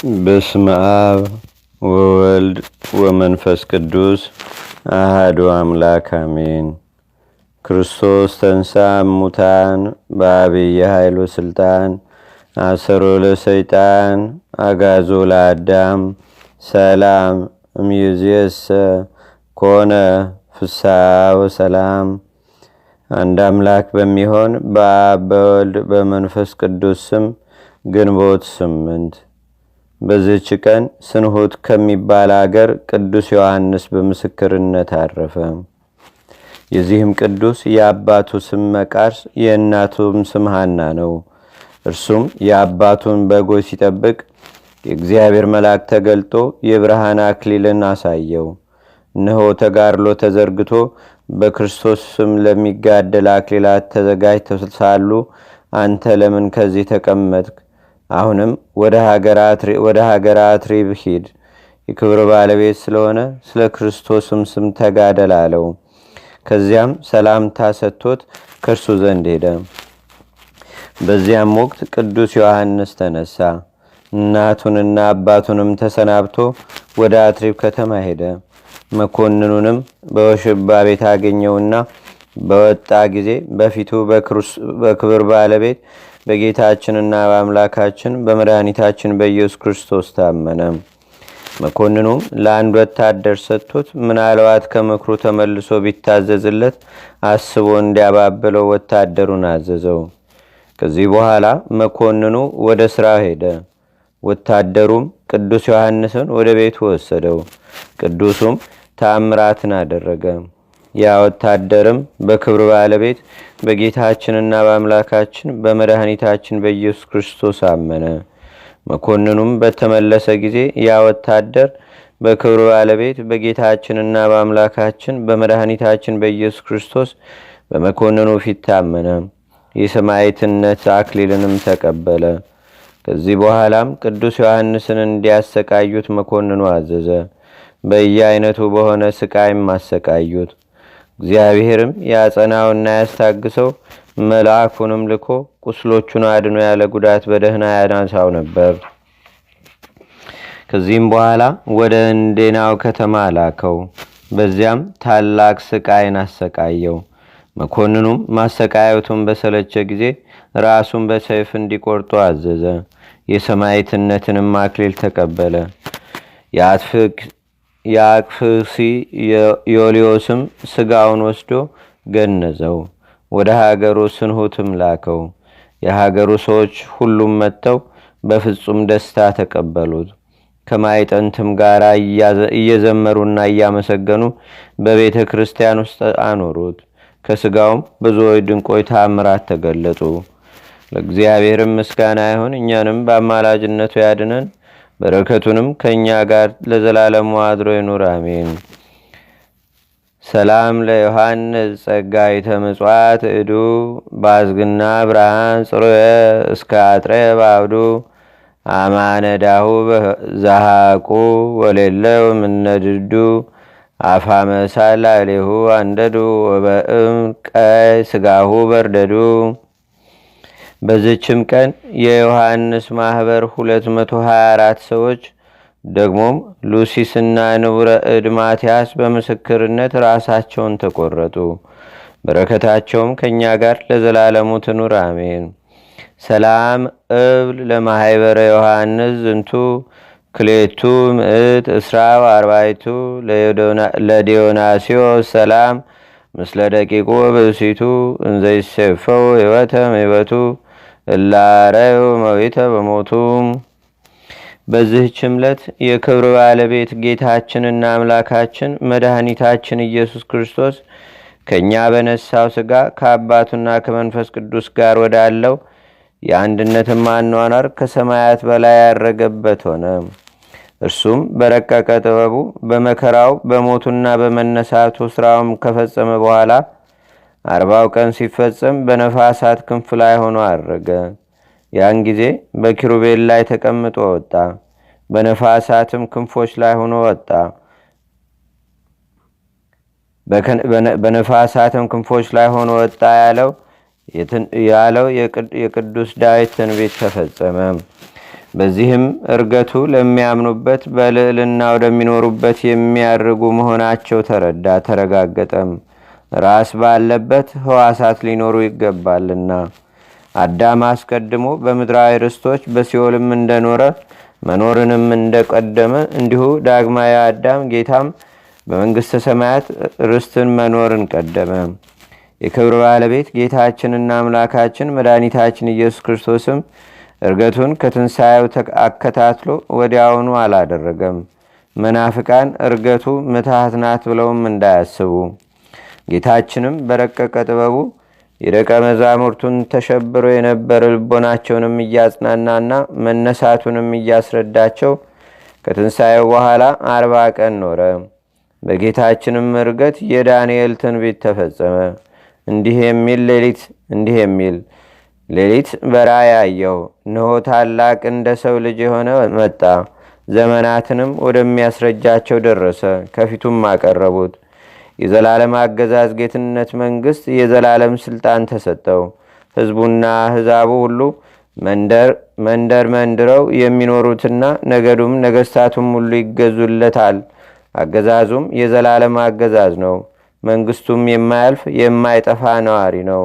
በስመ አብ ወወልድ ወመንፈስ ቅዱስ አሐዱ አምላክ አሜን። ክርስቶስ ተንሥአ እሙታን በዐቢይ ኃይል ወሥልጣን አሰሮ ለሰይጣን አግዓዞ ለአዳም ሰላም እምይእዜሰ ኮነ ፍስሐ ወሰላም። አንድ አምላክ በሚሆን በአብ በወልድ በመንፈስ ቅዱስ ስም ግንቦት 8 በዚህች ቀን ስንሁት ከሚባል አገር ቅዱስ ዮሐንስ በምስክርነት አረፈ። የዚህም ቅዱስ የአባቱ ስም መቃርስ የእናቱም ስም ሐና ነው። እርሱም የአባቱን በጎች ሲጠብቅ የእግዚአብሔር መልአክ ተገልጦ የብርሃን አክሊልን አሳየው። እነሆ ተጋድሎ ተዘርግቶ በክርስቶስ ስም ለሚጋደል አክሊላት ተዘጋጅተው ሳሉ አንተ ለምን ከዚህ ተቀመጥክ? አሁንም ወደ ሀገረ አትሪብ ሂድ፣ የክብር ባለቤት ስለሆነ ስለ ክርስቶስም ስም ተጋደል አለው። ከዚያም ሰላምታ ሰጥቶት ከእርሱ ዘንድ ሄደ። በዚያም ወቅት ቅዱስ ዮሐንስ ተነሳ፣ እናቱንና አባቱንም ተሰናብቶ ወደ አትሪብ ከተማ ሄደ። መኮንኑንም በወሽባ ቤት አገኘውና በወጣ ጊዜ በፊቱ በክብር ባለቤት በጌታችንና በአምላካችን በመድኃኒታችን በኢየሱስ ክርስቶስ ታመነ። መኮንኑም ለአንድ ወታደር ሰጥቶት ምናልባት ከምክሩ ተመልሶ ቢታዘዝለት አስቦ እንዲያባብለው ወታደሩን አዘዘው። ከዚህ በኋላ መኮንኑ ወደ ሥራ ሄደ። ወታደሩም ቅዱስ ዮሐንስን ወደ ቤቱ ወሰደው። ቅዱሱም ተአምራትን አደረገ። ያ ወታደርም በክብር ባለቤት በጌታችንና በአምላካችን በመድኃኒታችን በኢየሱስ ክርስቶስ አመነ። መኮንኑም በተመለሰ ጊዜ ያ ወታደር በክብር ባለቤት በጌታችንና በአምላካችን በመድኃኒታችን በኢየሱስ ክርስቶስ በመኮንኑ ፊት ታመነ። የሰማዕትነት አክሊልንም ተቀበለ። ከዚህ በኋላም ቅዱስ ዮሐንስን እንዲያሰቃዩት መኮንኑ አዘዘ። በየአይነቱ በሆነ ስቃይም አሰቃዩት። እግዚአብሔርም ያጸናውና ያስታግሰው፣ መልአኩንም ልኮ ቁስሎቹን አድኖ ያለ ጉዳት በደህና ያናሳው ነበር። ከዚህም በኋላ ወደ እንዴናው ከተማ ላከው። በዚያም ታላቅ ስቃይን አሰቃየው። መኮንኑም ማሰቃየቱን በሰለቸ ጊዜ ራሱን በሰይፍ እንዲቆርጡ አዘዘ። የሰማዕትነትንም አክሊል ተቀበለ። የአክፍሲ ዮልዮስም ስጋውን ወስዶ ገነዘው። ወደ ሀገሩ ስንሁትም ላከው። የሀገሩ ሰዎች ሁሉም መጥተው በፍጹም ደስታ ተቀበሉት። ከማይጠንትም ጋር እየዘመሩና እያመሰገኑ በቤተ ክርስቲያን ውስጥ አኖሩት። ከስጋውም ብዙዎች ድንቆይ ተአምራት ተገለጡ። ለእግዚአብሔርም ምስጋና ይሁን፣ እኛንም በአማላጅነቱ ያድነን፣ በረከቱንም ከእኛ ጋር ለዘላለሙ አድሮ ይኑር አሜን። ሰላም ለዮሐንስ ጸጋይተ ምጽዋት እዱ ባዝግና ብርሃን ጽሩየ እስከ አጥረ ባብዱ አማነዳሁ ዛሃቁ ወሌለው ምነድዱ አፋመሳላ ሌሁ አንደዱ ወበእም ቀይ ስጋሁ በርደዱ። በዚችም ቀን የዮሐንስ ማኅበር 224 ሰዎች ደግሞም ሉሲስና ንቡረ እድ ማትያስ በምስክርነት ራሳቸውን ተቆረጡ። በረከታቸውም ከእኛ ጋር ለዘላለሙ ትኑር አሜን። ሰላም እብል ለማኅበረ ዮሐንስ ዝንቱ ክሌቱ ምዕት እስራው አርባይቱ ለዲዮናስዮ ሰላም ምስለ ደቂቁ ብእሲቱ እንዘይሴፈው ሕይወተ ምሕበቱ እላረዩ መዊተ በሞቱ። በዚህች ዕለት የክብር ባለቤት ጌታችንና አምላካችን መድኃኒታችን ኢየሱስ ክርስቶስ ከእኛ በነሳው ሥጋ ከአባቱና ከመንፈስ ቅዱስ ጋር ወዳለው የአንድነትም አኗኗር ከሰማያት በላይ ያረገበት ሆነ። እርሱም በረቀቀ ጥበቡ በመከራው በሞቱና በመነሳቱ ሥራውም ከፈጸመ በኋላ 40 ቀን ሲፈጸም በነፋሳት ክንፍ ላይ ሆኖ አረገ። ያን ጊዜ በኪሩቤል ላይ ተቀምጦ ወጣ፣ በነፋሳትም ክንፎች ላይ ሆኖ ወጣ። በነፋሳትም ክንፎች ላይ ሆኖ ወጣ ያለው የቅዱስ ዳዊት ትንቢት ተፈጸመ። በዚህም እርገቱ ለሚያምኑበት በልዕልና ወደሚኖሩበት የሚያርጉ መሆናቸው ተረጋገጠም። ራስ ባለበት ሕዋሳት ሊኖሩ ይገባልና። አዳም አስቀድሞ በምድራዊ ርስቶች በሲኦልም እንደኖረ መኖርንም እንደቀደመ እንዲሁ ዳግማዊ አዳም ጌታም በመንግሥተ ሰማያት ርስትን መኖርን ቀደመ። የክብር ባለቤት ጌታችንና አምላካችን መድኃኒታችን ኢየሱስ ክርስቶስም እርገቱን ከትንሣኤው አከታትሎ ወዲያውኑ አላደረገም። መናፍቃን እርገቱ ምትሃት ናት ብለውም እንዳያስቡ። ጌታችንም በረቀቀ ጥበቡ የደቀ መዛሙርቱን ተሸብሮ የነበረ ልቦናቸውንም እያጽናናና መነሳቱንም እያስረዳቸው ከትንሣኤው በኋላ 40 ቀን ኖረ። በጌታችንም እርገት የዳንኤል ትንቢት ተፈጸመ። እንዲህ የሚል ሌሊት በራእይ አየሁ፣ እነሆ ታላቅ እንደ ሰው ልጅ የሆነ መጣ፣ ዘመናትንም ወደሚያስረጃቸው ደረሰ። ከፊቱም አቀረቡት። የዘላለም አገዛዝ፣ ጌትነት፣ መንግስት፣ የዘላለም ስልጣን ተሰጠው። ህዝቡና አሕዛቡ ሁሉ መንደረው የሚኖሩትና ነገዱም ነገስታቱም ሁሉ ይገዙለታል። አገዛዙም የዘላለም አገዛዝ ነው። መንግስቱም የማያልፍ የማይጠፋ ነዋሪ ነው።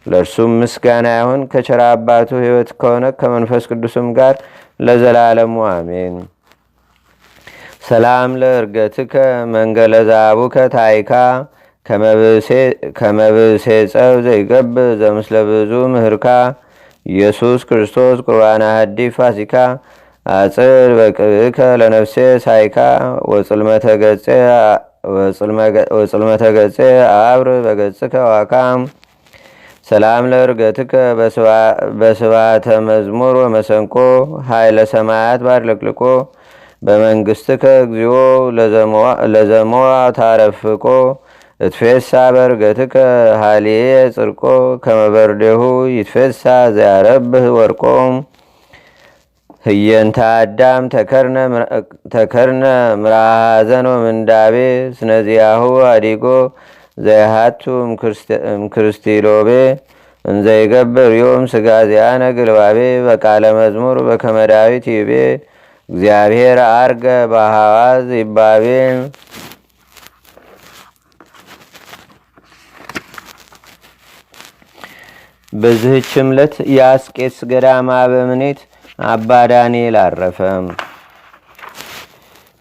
ለእርሱም ምስጋና ይሁን ከቸራ አባቱ ሕይወት ከሆነ ከመንፈስ ቅዱስም ጋር ለዘላለሙ አሜን። ሰላም ለእርገትከ መንገለ ዛቡከ ታይካ ከመብሴ ጸብ ዘይገብ ዘምስለ ብዙ ምህርካ ኢየሱስ ክርስቶስ ቁርባና ሀዲ ፋሲካ አጽር በቅብከ ለነፍሴ ሳይካ ወጽልመተ ገጼ አብር በገጽከ ዋካም። ሰላም ለእርገትከ በስባተ መዝሙር ወመሰንቆ ኃይለ ሰማያት ባድለቅልቆ በመንግሥትከ እግዚኦ ለዘሞዋ ታረፍቆ እትፌሳ በእርገትከ ሃልየ ጽርቆ ከመበርዴሁ ይትፌሳ ዘያረብህ ወርቆ ህየንተ አዳም ተከርነ ምራሃዘን ወምንዳቤ ስነዚያሁ አዲጎ ዘይሃቱ እምክርስቲሎቤ እንዘይገብር ዮም ስጋዚያነ ግልባቤ በቃለ መዝሙር በከመዳዊት ይቤ እግዚአብሔር አርገ በሐዋዝ ይባቤ። በዚህች ዕለት የአስቄጥስ ገዳም አበምኔት አባ ዳንኤል አረፈ።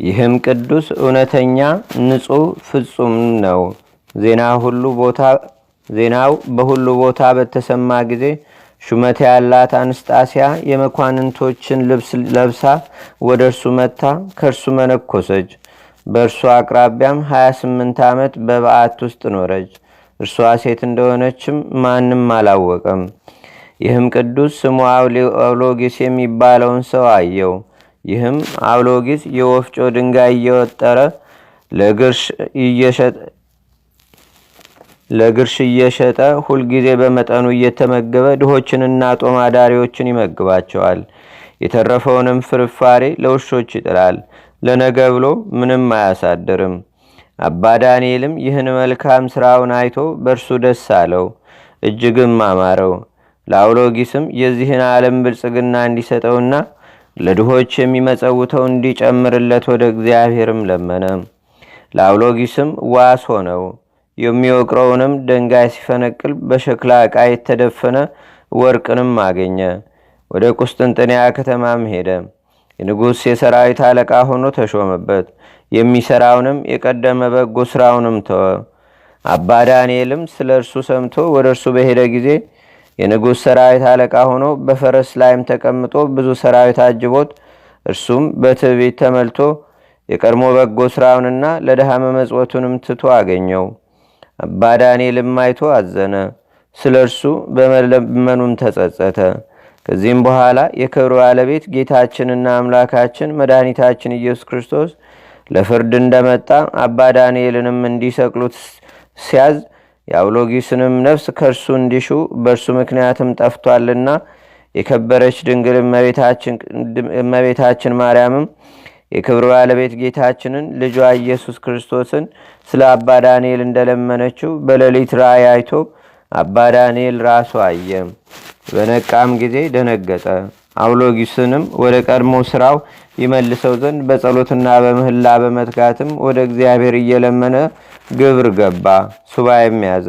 ይህም ቅዱስ እውነተኛ ንጹሕ ፍጹም ነው። ዜናው በሁሉ ቦታ በተሰማ ጊዜ ሹመት ያላት አንስጣሲያ የመኳንንቶችን ልብስ ለብሳ ወደ እርሱ መጥታ ከእርሱ መነኮሰች። በእርሱ አቅራቢያም 28 ዓመት በበዓት ውስጥ ኖረች። እርሷ ሴት እንደሆነችም ማንም አላወቀም። ይህም ቅዱስ ስሙ አውሎጊስ የሚባለውን ሰው አየው። ይህም አውሎጊስ የወፍጮ ድንጋይ እየወጠረ ለግርሽ እየሸጠ ሁልጊዜ በመጠኑ እየተመገበ ድሆችንና ጦም አዳሪዎችን ይመግባቸዋል። የተረፈውንም ፍርፋሬ ለውሾች ይጥላል። ለነገ ብሎ ምንም አያሳድርም። አባ ዳንኤልም ይህን መልካም ሥራውን አይቶ በእርሱ ደስ አለው፣ እጅግም አማረው። ለአውሎጊስም የዚህን ዓለም ብልጽግና እንዲሰጠውና ለድሆች የሚመጸውተው እንዲጨምርለት ወደ እግዚአብሔርም ለመነ። ለአውሎጊስም ዋስ ሆነው። የሚወቅረውንም ድንጋይ ሲፈነቅል በሸክላ ዕቃ የተደፈነ ወርቅንም አገኘ። ወደ ቁስጥንጥንያ ከተማም ሄደ። የንጉሥ የሰራዊት አለቃ ሆኖ ተሾመበት። የሚሠራውንም የቀደመ በጎ ሥራውንም ተወ። አባ ዳንኤልም ስለ እርሱ ሰምቶ ወደ እርሱ በሄደ ጊዜ የንጉሥ ሰራዊት አለቃ ሆኖ በፈረስ ላይም ተቀምጦ ብዙ ሰራዊት አጅቦት፣ እርሱም በትዕቢት ተመልቶ የቀድሞ በጎ ሥራውንና ለድሃ መመጽወቱንም ትቶ አገኘው። አባ ዳንኤልም አይቶ አዘነ፣ ስለ እርሱ በመለመኑም ተጸጸተ። ከዚህም በኋላ የክብር ባለቤት ጌታችንና አምላካችን መድኃኒታችን ኢየሱስ ክርስቶስ ለፍርድ እንደመጣ አባ ዳንኤልንም እንዲሰቅሉት ሲያዝ የአውሎጊስንም ነፍስ ከእርሱ እንዲሹ በእርሱ ምክንያትም ጠፍቷልና የከበረች ድንግል እመቤታችን ማርያምም የክብር ባለቤት ጌታችንን ልጇ ኢየሱስ ክርስቶስን ስለ አባ ዳንኤል እንደለመነችው በሌሊት ራእይ አይቶ አባ ዳንኤል ራሱ አየ። በነቃም ጊዜ ደነገጠ፣ አውሎጊስንም ወደ ቀድሞ ስራው ይመልሰው ዘንድ በጸሎትና በምህላ በመትጋትም ወደ እግዚአብሔር እየለመነ ግብር ገባ፣ ሱባኤም ያዘ።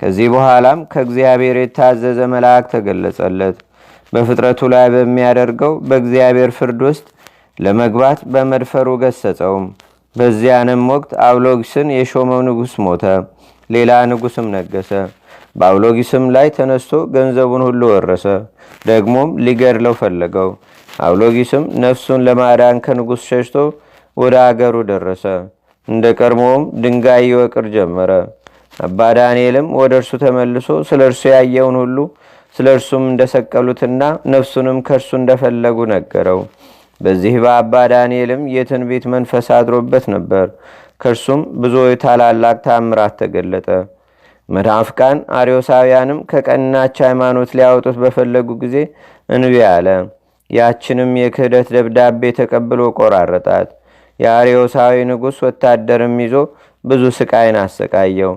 ከዚህ በኋላም ከእግዚአብሔር የታዘዘ መልአክ ተገለጸለት። በፍጥረቱ ላይ በሚያደርገው በእግዚአብሔር ፍርድ ውስጥ ለመግባት በመድፈሩ ገሰጸውም። በዚያንም ወቅት አውሎጊስን የሾመው ንጉሥ ሞተ፣ ሌላ ንጉሥም ነገሰ። በአውሎጊስም ላይ ተነስቶ ገንዘቡን ሁሉ ወረሰ። ደግሞም ሊገድለው ፈለገው። አውሎጊስም ነፍሱን ለማዳን ከንጉሥ ሸሽቶ ወደ አገሩ ደረሰ። እንደ ቀድሞውም ድንጋይ ይወቅር ጀመረ። አባ ዳንኤልም ወደ እርሱ ተመልሶ ስለ እርሱ ያየውን ሁሉ ስለ እርሱም እንደሰቀሉትና ነፍሱንም ከእርሱ እንደፈለጉ ነገረው። በዚህ በአባ ዳንኤልም የትንቢት መንፈስ አድሮበት ነበር። ከእርሱም ብዙ ታላላቅ ታምራት ተገለጠ። መናፍቃን አርዮሳውያንም ከቀናች ሃይማኖት ሊያወጡት በፈለጉ ጊዜ እንቢ አለ። ያችንም የክህደት ደብዳቤ ተቀብሎ ቆራረጣት። የአርዮሳዊ ንጉሥ ወታደርም ይዞ ብዙ ስቃይን አሰቃየው።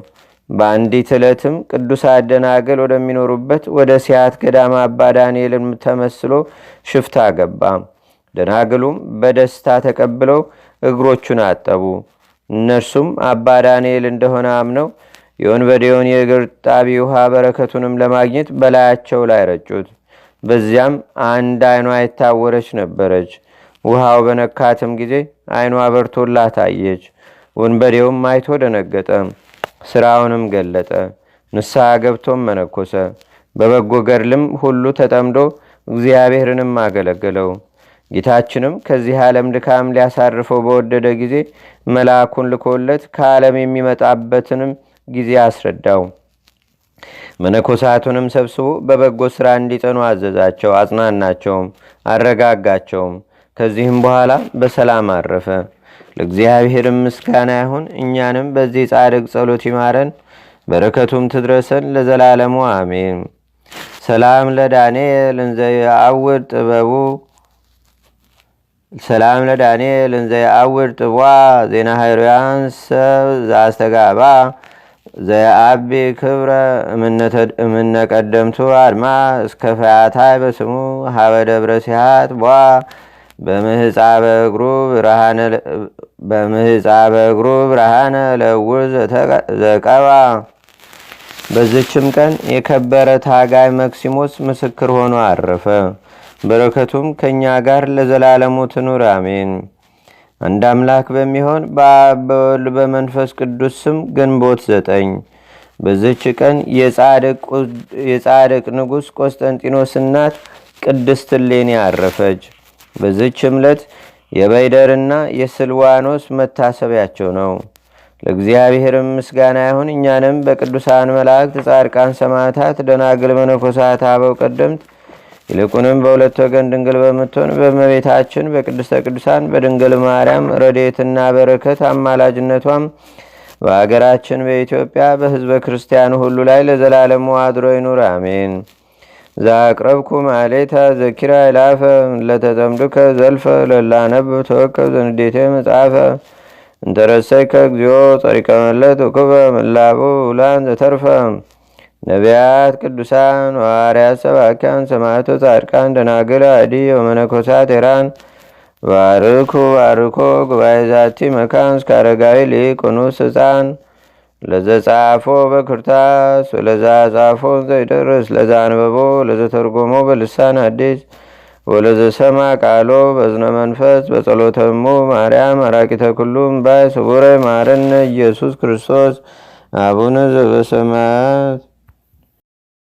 በአንዲት ዕለትም ቅዱሳት ደናግል ወደሚኖሩበት ወደ ሲያት ገዳማ አባ ዳንኤልን ተመስሎ ሽፍታ ገባ። ደናግሉም በደስታ ተቀብለው እግሮቹን አጠቡ። እነርሱም አባ ዳንኤል እንደሆነ አምነው የወንበዴውን የእግር ጣቢ ውሃ በረከቱንም ለማግኘት በላያቸው ላይ ረጩት። በዚያም አንድ ዓይኗ የታወረች ነበረች። ውሃው በነካትም ጊዜ ዓይኗ በርቶላት አየች። ወንበዴውም አይቶ ደነገጠ፣ ስራውንም ገለጠ። ንስሐ ገብቶም መነኮሰ። በበጎ ገድልም ሁሉ ተጠምዶ እግዚአብሔርንም አገለገለው። ጌታችንም ከዚህ ዓለም ድካም ሊያሳርፈው በወደደ ጊዜ መልአኩን ልኮለት ከዓለም የሚመጣበትንም ጊዜ አስረዳው። መነኮሳቱንም ሰብስቦ በበጎ ሥራ እንዲጸኑ አዘዛቸው፣ አጽናናቸውም፣ አረጋጋቸውም። ከዚህም በኋላ በሰላም አረፈ። ለእግዚአብሔርም ምስጋና ይሁን። እኛንም በዚህ ጻድቅ ጸሎት ይማረን፣ በረከቱም ትድረሰን ለዘላለሙ አሜን። ሰላም ለዳንኤል እንዘ የአውድ ጥበቡ ሰላም ለዳንኤል እንዘ የአውድ ጥቧ ዜና ሃይሮያን ሰብ ዘአስተጋባ ዘየአቢ ክብረ እምነቀደምቱ አድማ እስከ ፈያታይ በስሙ ሀበ ደብረ ሲሃት ቧ በምህፃበ እግሩ ብርሃነ ለውር ዘቀባ። በዝችም ቀን የከበረ ታጋይ መክሲሞስ ምስክር ሆኖ አረፈ። በረከቱም ከእኛ ጋር ለዘላለሙ ትኑር አሜን። አንድ አምላክ በሚሆን በአብ በወልድ በመንፈስ ቅዱስ ስም ግንቦት 9 በዝች ቀን የጻድቅ ንጉሥ ቆስጠንጢኖስ እናት ቅድስት እሌኒ አረፈች። በዝች ዕለት የበይደርና የስልዋኖስ መታሰቢያቸው ነው። ለእግዚአብሔርም ምስጋና ይሁን። እኛንም በቅዱሳን መላእክት፣ ጻድቃን፣ ሰማዕታት፣ ደናግል፣ መነኮሳት፣ አበው ቀደምት ይልቁንም በሁለት ወገን ድንግል በምትሆን በእመቤታችን በቅድስተ ቅዱሳን በድንግል ማርያም ረድኤትና በረከት አማላጅነቷም በአገራችን በኢትዮጵያ በሕዝበ ክርስቲያኑ ሁሉ ላይ ለዘላለሙ አድሮ ይኑር አሜን። ዛቅረብኩ ማሌታ ዘኪራ ይላፈ ለተጠምዱከ ዘልፈ ለላነብ ተወከብ ዘንዴቴ መጽሐፈ እንተረሰይከ እግዚኦ ጸሪቀ መለት ወክበ ምላቡ ውላን ዘተርፈ ነቢያት፣ ቅዱሳን፣ ሐዋርያት፣ ሰባኪያን፣ ሰማዕታት፣ ጻድቃን፣ ደናግል፣ አዲ ወመነኮሳት ሄራን ባርኩ ባርኮ ጉባኤ ዛቲ መካን እስከ አረጋዊ ሊቅ ኑስ ሕፃን ለዘጻፎ በክርታስ ወለዛ ጻፎ ዘይደርስ ለዛ አንበቦ ለዘተርጎሞ በልሳን አዲስ ወለዘሰማ ቃሎ በዝነ መንፈስ በጸሎተሙ ማርያም አራቂተ ኩሉም ባይ ስቡረ ማረነ ኢየሱስ ክርስቶስ አቡነ ዘበሰማያት